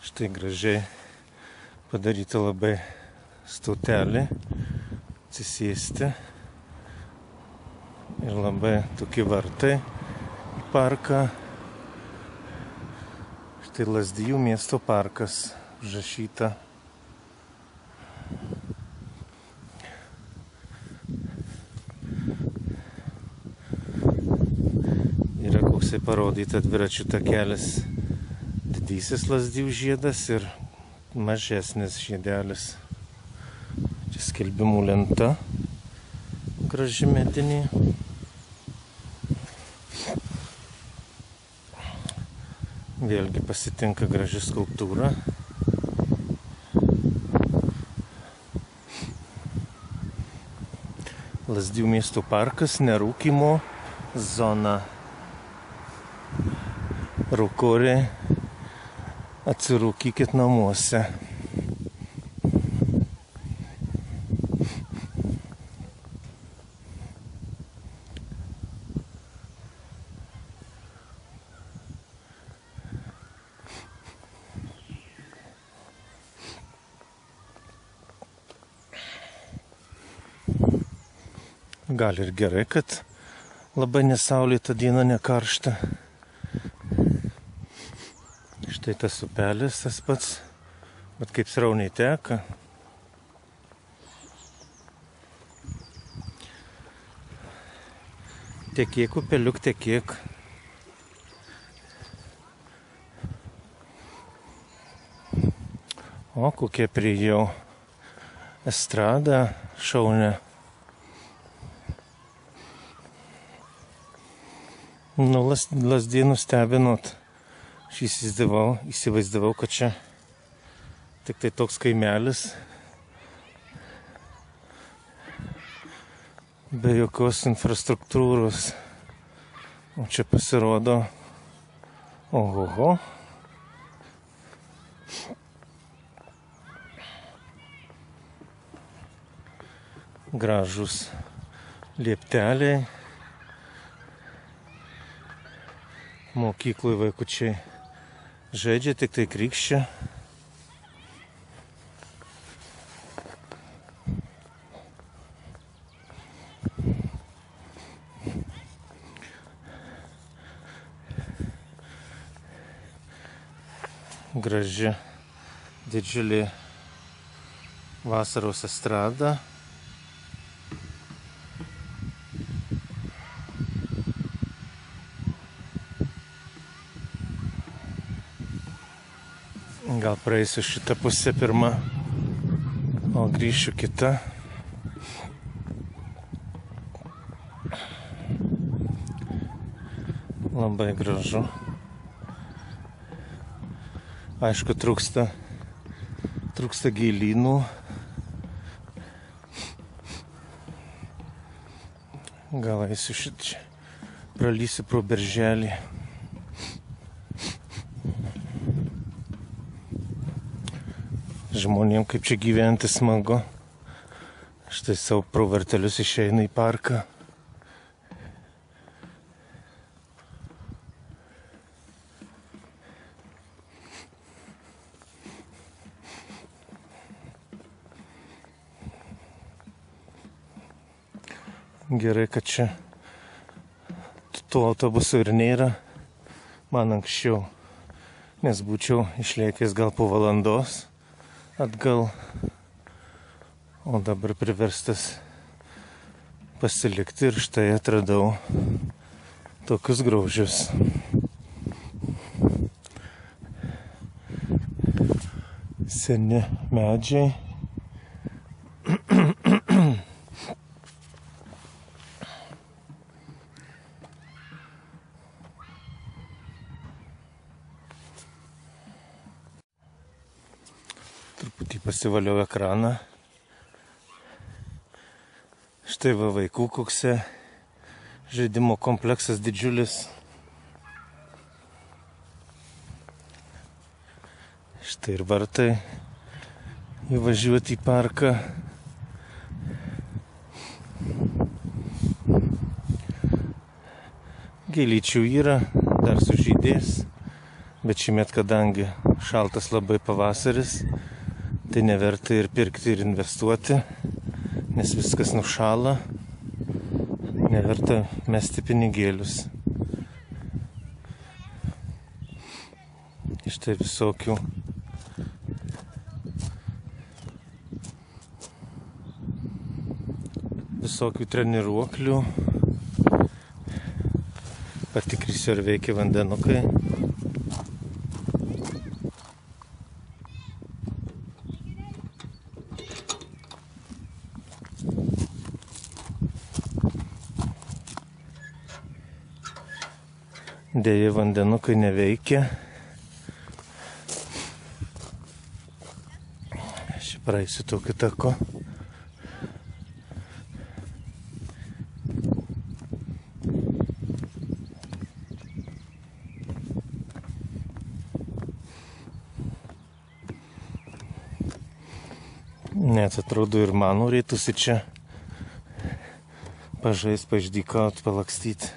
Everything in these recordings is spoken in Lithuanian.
Štai gražiai padaryta labai stotelė atsisėsti ir labai tokie vartai į parką. Štai Lazdijų miesto parkas užrašyta. Yra koksai parodyta dviračių takelis. Didysis Lazdijų žiedas ir mažesnis žiedelis. Čia skelbimų lenta graži medinė. Vėlgi pasitinka graži skulptūra. Lazdijų miesto parkas, nerūkymo zona. Rūkoriai, atsirūkykit namuose. Gal ir gerai, kad labai nesaulėta diena, nekaršta. Štai tas upelis tas pats, bet kaip srauniai teka. Tekėk upeliuk, tekėk. O kokia priėjau estradą šaunę. Nu, Lazdijų nustebinot. Aš įsivaizdavau, kad čia tik tai toks kaimelis, be jokios infrastruktūros. O čia pasirodo, ohoho. Gražus liepteliai. Mokykloj vaikučiai žaidžia, tik tai krikščia. Graži didžiulė vasaros estrada. Gal praeisiu šitą pusę pirmą, o grįšiu kitą. Labai gražu. Aišku, trūksta gėlynų. Gal eisiu šitą, pralysiu pro berželį. Žmonėm kaip čia gyventi smagu. Štai savo pro vartelius išeina į parką. Gerai, kad čia to autobuso ir nėra. Man anksčiau, nes būčiau išlėkęs gal po valandos atgal, o dabar priverstas pasilikti ir štai atradau tokius grožius. Seni medžiai. Truputį pasivaliau ekraną. Štai va vaikų koksai žaidimo kompleksas didžiulis. Štai ir vartai įvažiuoti į parką. Gėlyčių yra, dar sužydės. Bet šįmet, kadangi šaltas labai pavasaris, tai neverta ir pirkti, ir investuoti, nes viskas nušala, neverta mesti pinigėlius. Štai visokių treniruoklių. Patikrysiu, ar veikia vandenukai. Deja, vandenukai neveikia. Aš praeisiu tokiu taku. Net atrodo ir man norėtųsi čia pažaist, paždykaut, palakstyt.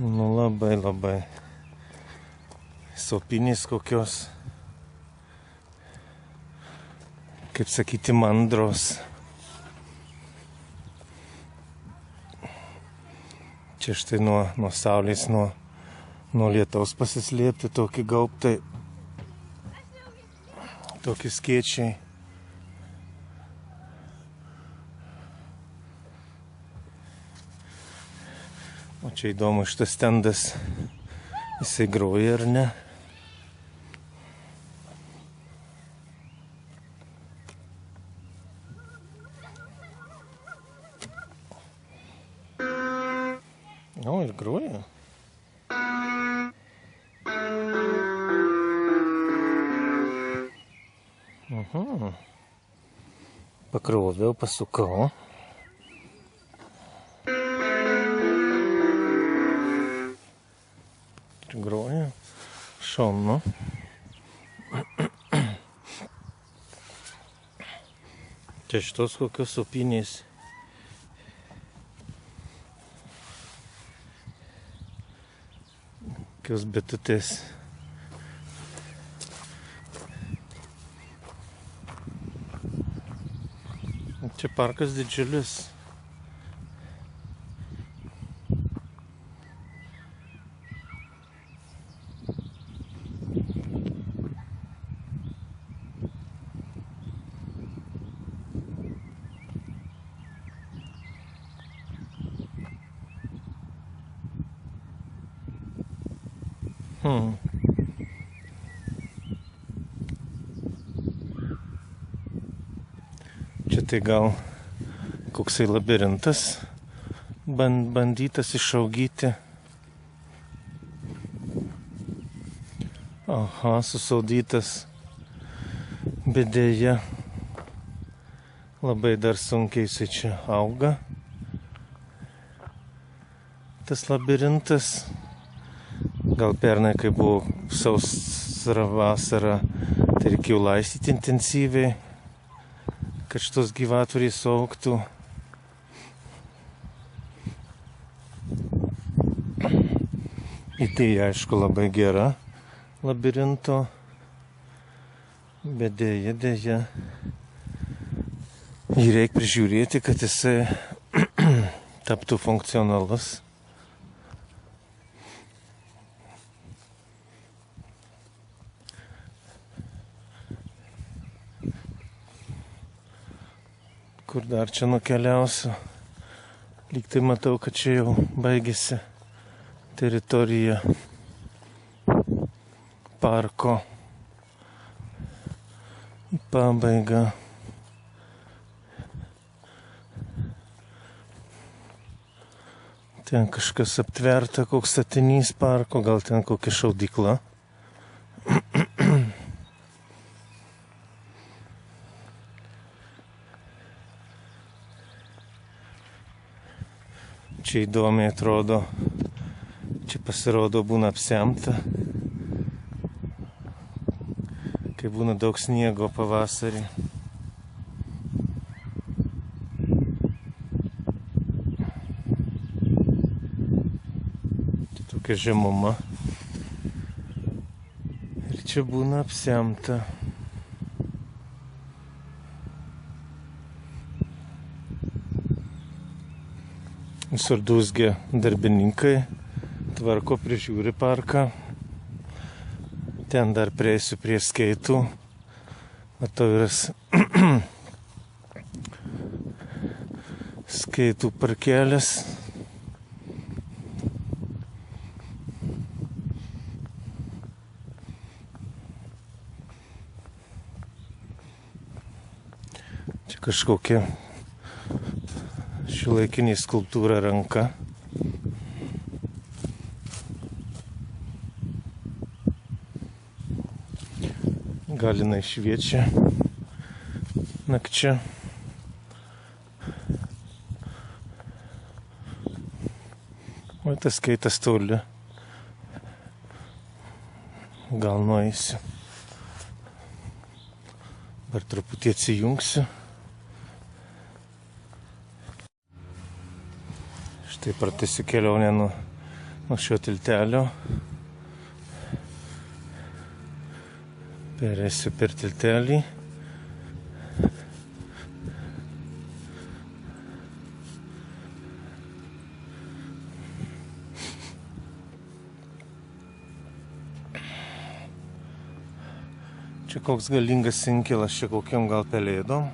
Nu labai sopinės kokios, kaip sakyti, mandros. Čia štai nuo saulės, nuo lietaus pasislėpti tokie gaubtai, tokie skėčiai. O čia įdomu, šitas stendas, jisai groja ar ne? O, ir groja. Pakroviau, pasukau. Ir groja šaunu. Čia šitos kokios opinės. Kokios bitutės. Čia parkas didžiulis. Čia tai gal koksai labirintas bandytas išaugyti. Aha, susaudytas. Bet deja, labai dar sunkiai jisai čia auga. Tas labirintas. Gal pernai, kai buvo sausra vasara, tai reikėjo laistyti intensyviai, kad šitos gyvatvoriai suaugtų. Idėja, aišku, labai gera labirinto, bet deja, jį reikia prižiūrėti, kad jisai taptų funkcionalus. Kur dar čia nukeliausiu? Lyg tai matau, kad čia jau baigėsi teritorija parko į pabaigą. Ten kažkas aptverta, koks statinys parko, gal ten kokia šaudykla. Čia įdomiai atrodo, čia pasirodo būna apsemta, kai būna daug sniego pavasarį. tokia žemuma. Ir čia būna apsemta. Visur dūzgia darbininkai, tvarko, prižiūri parką. Ten dar prieisiu prie skeitų. Matau, yra skeitų parkelis. Čia kažkokia šiuolaikinė skulptūra ranka. Gal jinai šviečia nakčia. O tas skeitas toli. Gal nueisiu. Dar truputį atsijungsiu. Štai pratęsiu kelionę nuo šio tiltelio. Perėsiu per tiltelį. Čia koks galingas inkilas, čia kokiam gal pelėdom.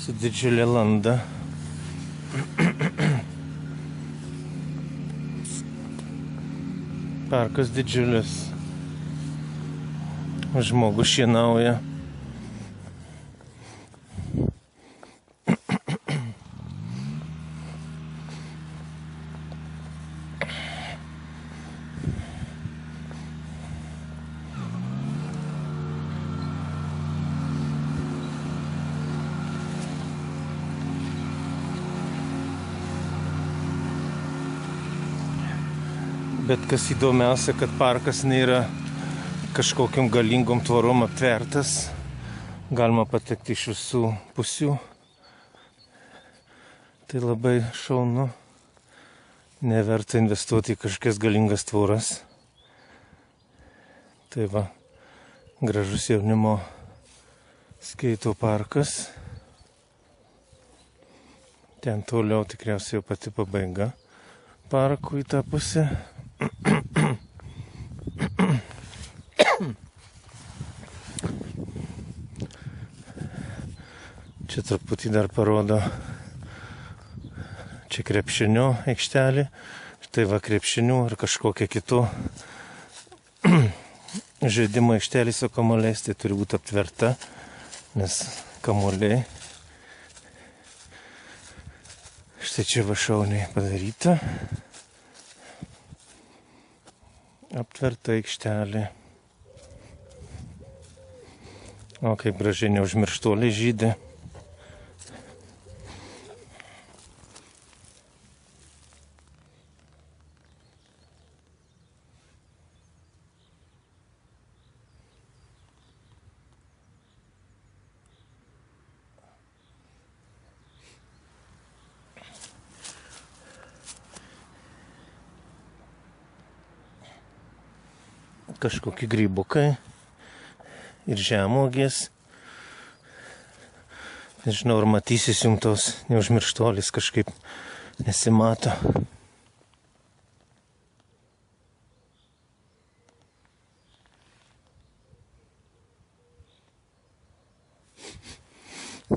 Su didžiulė landa. Parkas didžiulis. Žmogus šienauja. Bet kas įdomiausia, kad parkas nėra kažkokiam galingom tvorom aptvertas. Galima patekti iš visų pusių. Tai labai šaunu. Neverta investuoti į kažkokias galingas tvoras. Tai va, gražus jaunimo skeitų parkas. Ten toliau tikriausiai jau pati pabaiga parkų į tą pusę. Čia truputį dar parodo, čia krepšinio aikštelė, štai va krepšinių ir kažkokia kitų žaidimo aikštelė su kamuoliais, tai turi būti aptverta, nes kamuoliai. Štai čia va šauniai padaryta. Aptverta aikštelė. O kaip gražiai neužmirštuoliai žydi. Kažkokie grybukai ir žemuogės. Nežinau, ar matysis jums tos neužmirštuolis, kažkaip nesimato.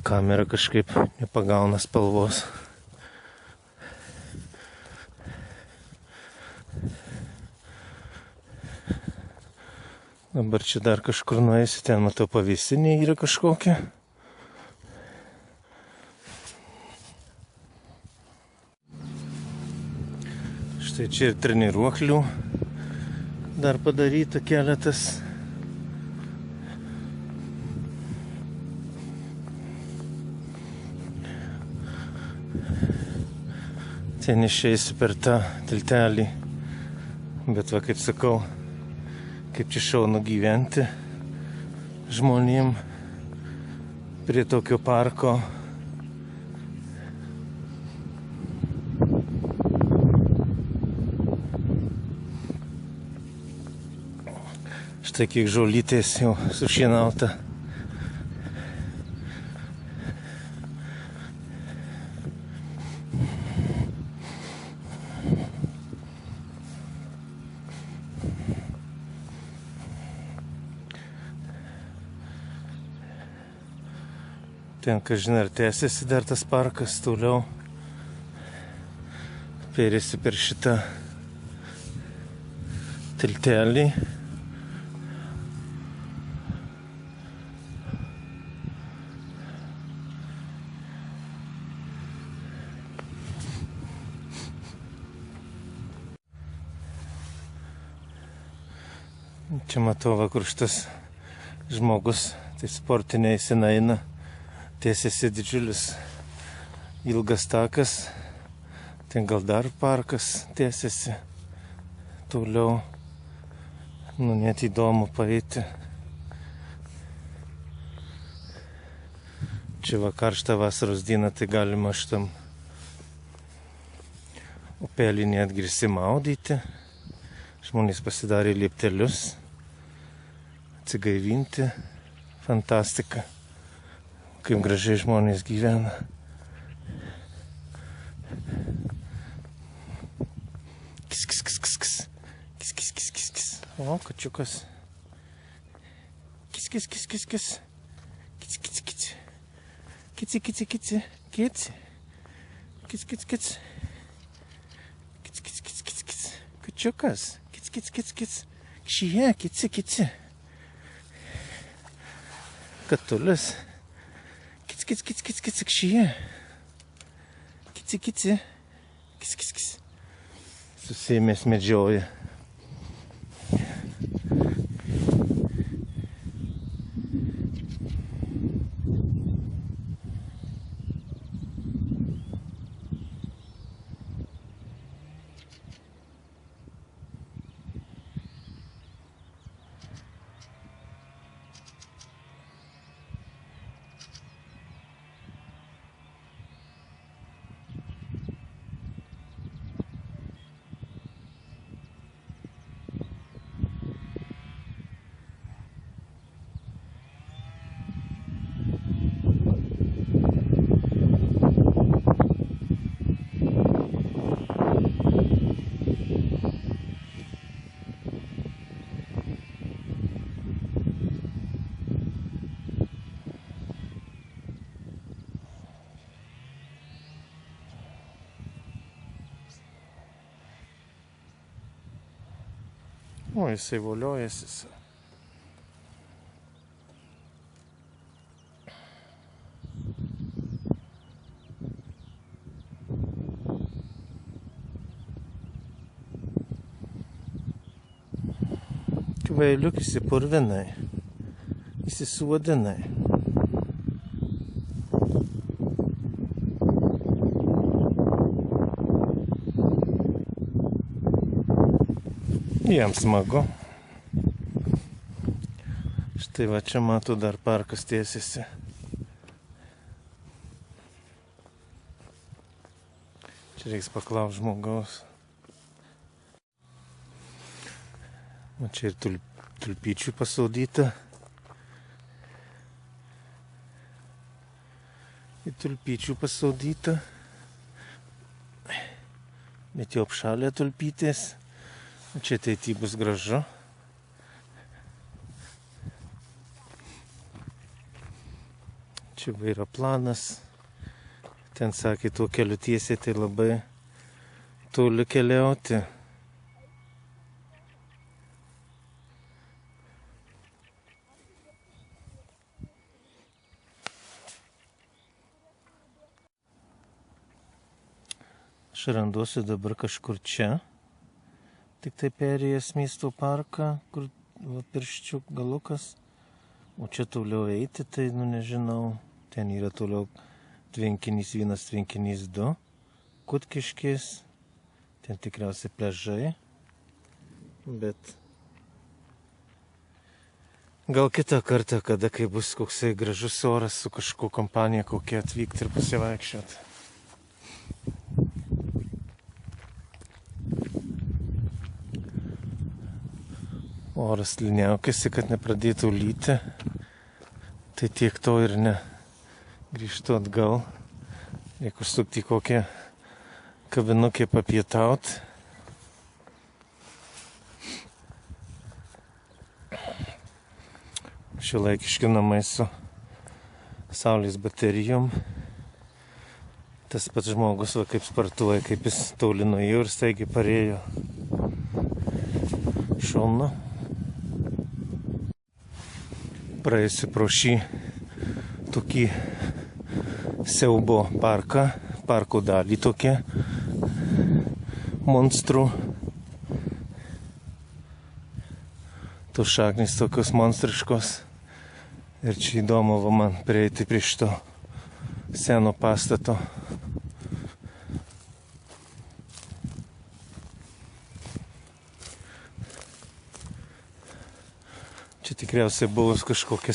Kamera kažkaip nepagauna spalvos. Dabar čia dar kažkur nueisiu, ten matau pavėsinė yra kažkokia. Štai čia ir treniruoklių dar padaryta keletas. Ten išeisiu per tą tiltelį, bet va kaip sakau, kaip čia šaunu gyventi žmonėm. prie tokio parko. Štai kiek žolytės jau sušienauta. Ten, kažin ar tęsiasi dar tas parkas toliau. Perėsi per šitą tiltelį. Čia matau, va, kur šitas žmogus, tai sportiniai eina. Tiesiasi didžiulis ilgas takas, ten gal dar parkas tiesiasi toliau, nu net įdomu paeiti. Čia va karštą vasaros dieną, tai galima šitam upelį netgi išsimaudyti. Žmonės pasidarė lieptelius, atsigaivinti, fantastika. Kaip gražiai žmonės gyvena. Kis, kis, kis, kis, kis. Kis, kis, kis, kis, kis. O, kačiukas. Kis, kis, kis, kis, kis. Kis, kis, kis. Kici, kici, kici. Kici. Kis, kis, kis. Kis, kis, kis, kis, kis. Kačiukas. Kis, kis, kis, kis. Kšyje, kici, kici. Katulis. Kici, kici, kici, kici, kšyje. Kici, kici. Kici, kici, kici. Susėmęs medžioja. O, jisai voliojasi. Kvailiuk įsipurvinai, įsisuodinai. Jiems smagu. Štai va čia matau dar parkas tiesiasi. Čia reiks paklausti žmogaus. O čia ir tulpyčių pasaudyta. Ir tulpyčių pasaudyta. Bet jau apšalė tulpytės. Čia ateity bus gražu. Čia yra planas. Ten sakė, tuo keliu tiesiai, tai labai toli keliauti. Aš randuosiu dabar kažkur čia. Tik tai perėjęs miesto parką, kur pirščių galukas. O čia toliau eiti, tai nežinau. Ten yra toliau tvenkinys 1, tvenkinys 2. Kutkiškės. Ten tikriausiai pliažai. Bet Gal kitą kartą, kada kai bus koksai gražus oras su kažkuo kompanija kokia atvykti ir pasivaikščioti. Oras liniaukėsi, kad nepradėtų lyti. Tai tiek to ir ne. Grįžtu atgal. Reikia užsukti į kokią kavinukę papietaut. Šiuolaikiški namai su saulės baterijom. Tas pats žmogus, va, kaip sportuoja, kaip jis toli nuėjo ir staigiai parėjo. Šaunu. Praėjusi pro šį tokį siaubo parką, parko dalį tokia monstrų. Tos šaknys tokios monstriškos. Ir čia įdomu va man prieiti prie šito seno pastato. Čia tikriausiai buvo kažkokia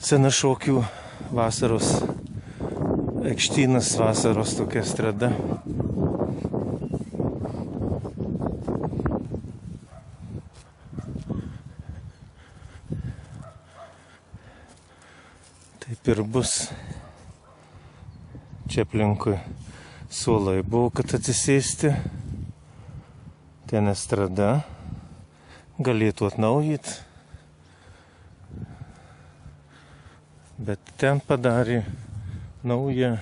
sena šokių vasaros aikštynas, vasaros tokia estrada. Taip ir bus. Čia aplinkui suolai buvo, kad atsisėsti. Ten estrada. Galėtų atnaujyti. Bet ten padarė naują.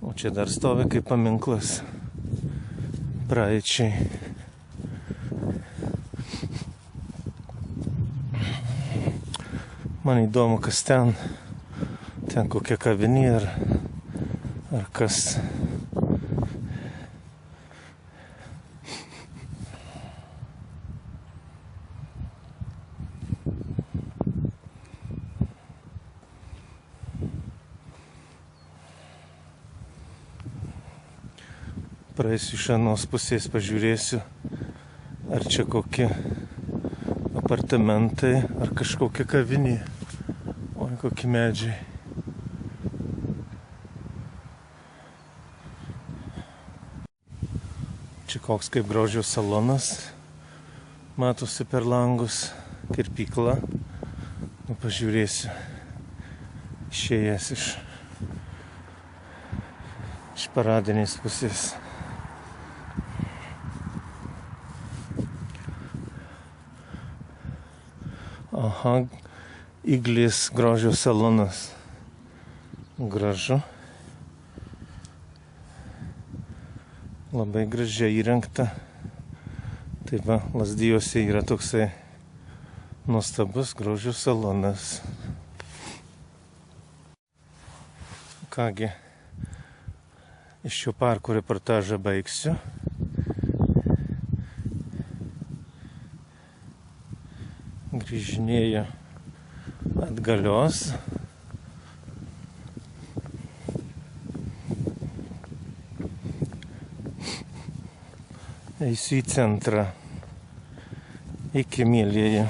O čia dar stovi kaip paminklas praeičiai. Man įdomu, kas ten. Ten kokia kavinė ar kas. Praeisiu iš anos pusės, pažiūrėsiu, ar čia kokie apartamentai, ar kažkokia kavinė. Oi, kokie medžiai. Čia koks kaip grožio salonas. Matosi per langus kirpykla. Nu, pažiūrėsiu. Išėjęs iš paradinės pusės. Aha, Iglis grožio salonas. Gražu. Labai gražiai įrengta. Taip va, Lazdijuose yra toksai nuostabus grožio salonas. Kągi, iš šio parko reportažą baigsiu. Grįžinėju atgalios. Eisiu į centrą. Iki, mielieji.